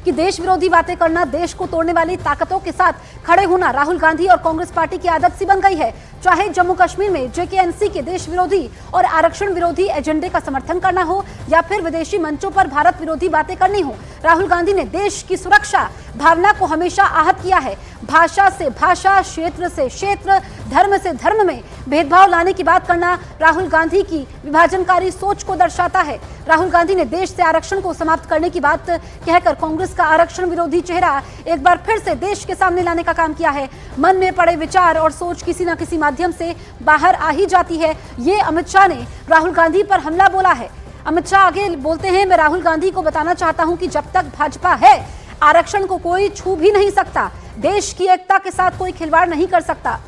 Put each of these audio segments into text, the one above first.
कि देश विरोधी बातें करना, देश को तोड़ने वाली ताकतों के साथ खड़े होना राहुल गांधी और कांग्रेस पार्टी की आदत सी बन गई है। चाहे जम्मू कश्मीर में जेकेएनसी के देश विरोधी और आरक्षण विरोधी एजेंडे का समर्थन करना हो या फिर विदेशी मंचों पर भारत विरोधी बातें करनी हो, राहुल गांधी ने देश की सुरक्षा भावना को हमेशा आहत किया है। भाषा से भाषा, क्षेत्र से क्षेत्र, धर्म से धर्म में भेदभाव लाने की बात करना राहुल गांधी की विभाजनकारी सोच को दर्शाता है। राहुल गांधी ने देश से आरक्षण को समाप्त करने की बात कहकर कांग्रेस का आरक्षण विरोधी चेहरा एक बार फिर से देश के सामने लाने का काम किया है। मन में पड़े विचार और सोच किसी न किसी माध्यम से बाहर आ ही जाती है। ये अमित शाह ने राहुल गांधी पर हमला बोला है। अमित शाह आगे बोलते हैं, मैं राहुल गांधी को बताना चाहता हूं कि जब तक भाजपा है आरक्षण को कोई छू भी नहीं सकता, देश की एकता के साथ कोई खिलवाड़ नहीं कर सकता।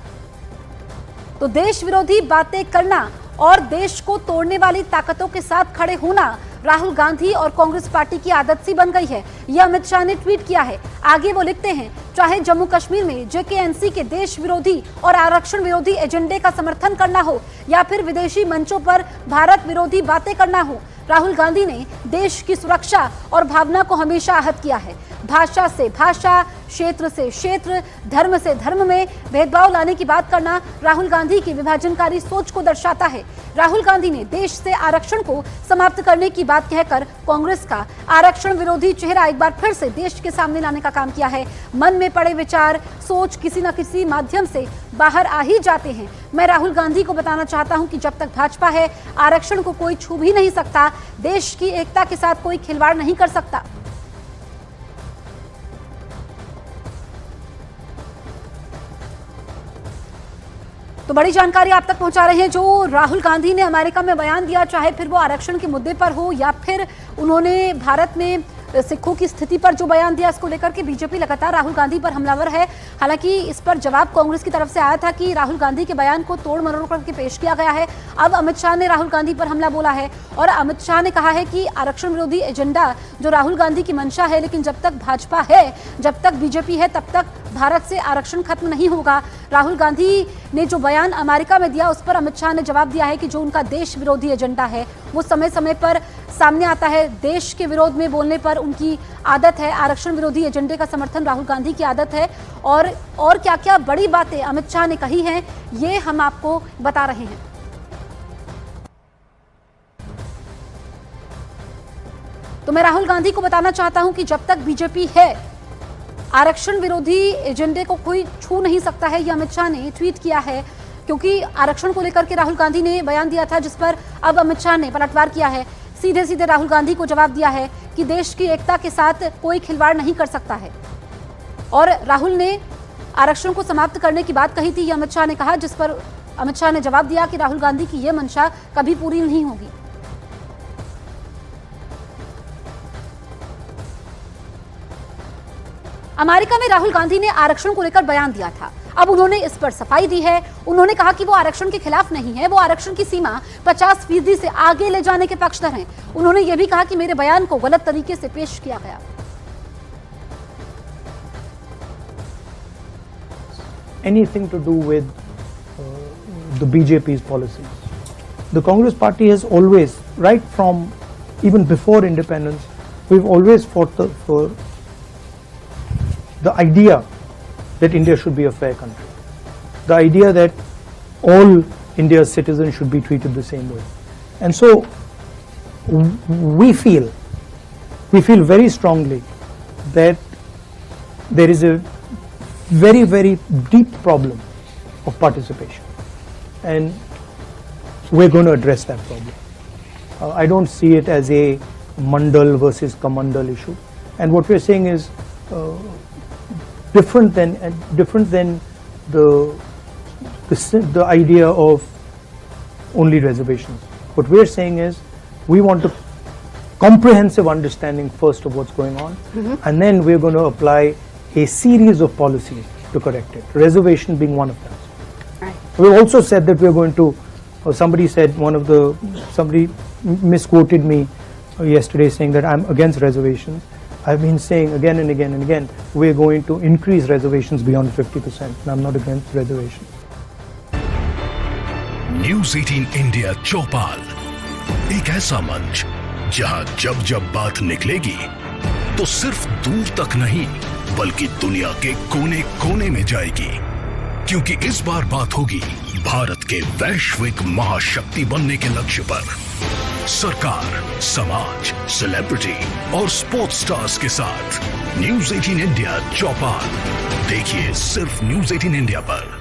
तो देश विरोधी बातें करना और देश को तोड़ने वाली ताकतों के साथ खड़े होना राहुल गांधी और कांग्रेस पार्टी की आदत सी बन गई है। यह अमित शाह ने ट्वीट किया है। आगे वो लिखते हैं, चाहे जम्मू कश्मीर में जेकेएनसी के देश विरोधी और आरक्षण विरोधी एजेंडे का समर्थन करना हो या फिर विदेशी मंचों पर भारत विरोधी बातें करना हो, राहुल गांधी ने देश की सुरक्षा और भावना को हमेशा आहत किया है। भाषा से भाषा, क्षेत्र से क्षेत्र, धर्म से धर्म में भेदभाव लाने की बात करना राहुल गांधी की विभाजनकारी सोच को दर्शाता है। राहुल गांधी ने देश से आरक्षण को समाप्त करने की बात कहकर कांग्रेस का आरक्षण विरोधी चेहरा एक बार फिर से देश के सामने लाने का काम किया है। मन में पड़े विचार, सोच किसी न किसी माध्यम से बाहर आ ही जाते हैं। मैं राहुल गांधी को बताना चाहता हूं कि जब तक भाजपा है आरक्षण को कोई छू भी नहीं सकता, देश की एकता के साथ कोई खिलवाड़ नहीं कर सकता। तो बड़ी जानकारी आप तक पहुंचा रहे हैं। जो राहुल गांधी ने अमेरिका में बयान दिया, चाहे फिर वो आरक्षण के मुद्दे पर हो या फिर उन्होंने भारत में सिखों की स्थिति पर जो बयान दिया, इसको लेकर के बीजेपी लगातार राहुल गांधी पर हमलावर है। हालांकि इस पर जवाब कांग्रेस की तरफ से आया था कि राहुल गांधी के बयान को तोड़ मरोड़ करके पेश किया गया है। अब अमित शाह ने राहुल गांधी पर हमला बोला है और अमित शाह ने कहा है कि आरक्षण विरोधी एजेंडा जो राहुल गांधी की मंशा है, लेकिन जब तक भाजपा है, जब तक बीजेपी है, तब तक भारत से आरक्षण खत्म नहीं होगा। राहुल गांधी ने जो बयान अमेरिका में दिया, उस पर अमित शाह ने जवाब दिया है कि जो उनका देश विरोधी एजेंडा है वो समय समय पर सामने आता है। देश के विरोध में बोलने पर उनकी आदत है। आरक्षण विरोधी एजेंडे का समर्थन राहुल गांधी की आदत है। और क्या क्या बड़ी बातें अमित शाह ने कही हैं, ये हम आपको बता रहे हैं। तो मैं राहुल गांधी को बताना चाहता हूं कि जब तक बीजेपी है आरक्षण विरोधी एजेंडे को कोई छू नहीं सकता है। यह अमित शाह ने ट्वीट किया है, क्योंकि आरक्षण को लेकर के राहुल गांधी ने बयान दिया था, जिस पर अब अमित शाह ने पलटवार किया है। सीधे सीधे राहुल गांधी को जवाब दिया है कि देश की एकता के साथ कोई खिलवाड़ नहीं कर सकता है। और राहुल ने आरक्षण को समाप्त करने की बात कही थी, यह अमित शाह ने कहा, जिस पर अमित शाह ने जवाब दिया कि राहुल गांधी की यह मंशा कभी पूरी नहीं होगी। अमेरिका में राहुल गांधी ने आरक्षण को लेकर बयान दिया था। अब उन्होंने इस पर सफाई दी है। उन्होंने कहा कि वो आरक्षण के खिलाफ नहीं है, वो आरक्षण की सीमा 50% से आगे ले जाने के पक्षधर हैं। उन्होंने ये भी कहा कि मेरे बयान को गलत तरीके से पेश किया गया। Anything to do with the BJP's policies. The Congress Party has always, right from even before independence, we've always fought for the idea that India should be a fair country, the idea that all India's citizens should be treated the same way. And so we feel very strongly that there is a very, very deep problem of participation, and we're going to address that problem. I don't see it as a Mandal versus Kamandal issue, and what we're saying is different than the idea of only reservations. What we're saying is we want a comprehensive understanding first of what's going on, and then we're going to apply a series of policies to correct it, reservation being one of them. Right. We also said that we're going to, somebody misquoted me yesterday saying that I'm against reservations. I've been saying again and again and again, we're going to increase reservations beyond 50%, and I'm not against reservations. News 18 India चौपाल, एक ऐसा मंच जहां जब जब बात निकलेगी तो सिर्फ दूर तक नहीं बल्कि दुनिया के कोने कोने में जाएगी, क्योंकि इस बार बात होगी भारत के वैश्विक महाशक्ति बनने के लक्ष्य पर। सरकार, समाज, सेलिब्रिटी और स्पोर्ट्स स्टार्स के साथ न्यूज़ 18 इंडिया चौपाल। देखिए सिर्फ न्यूज़ 18 इंडिया पर।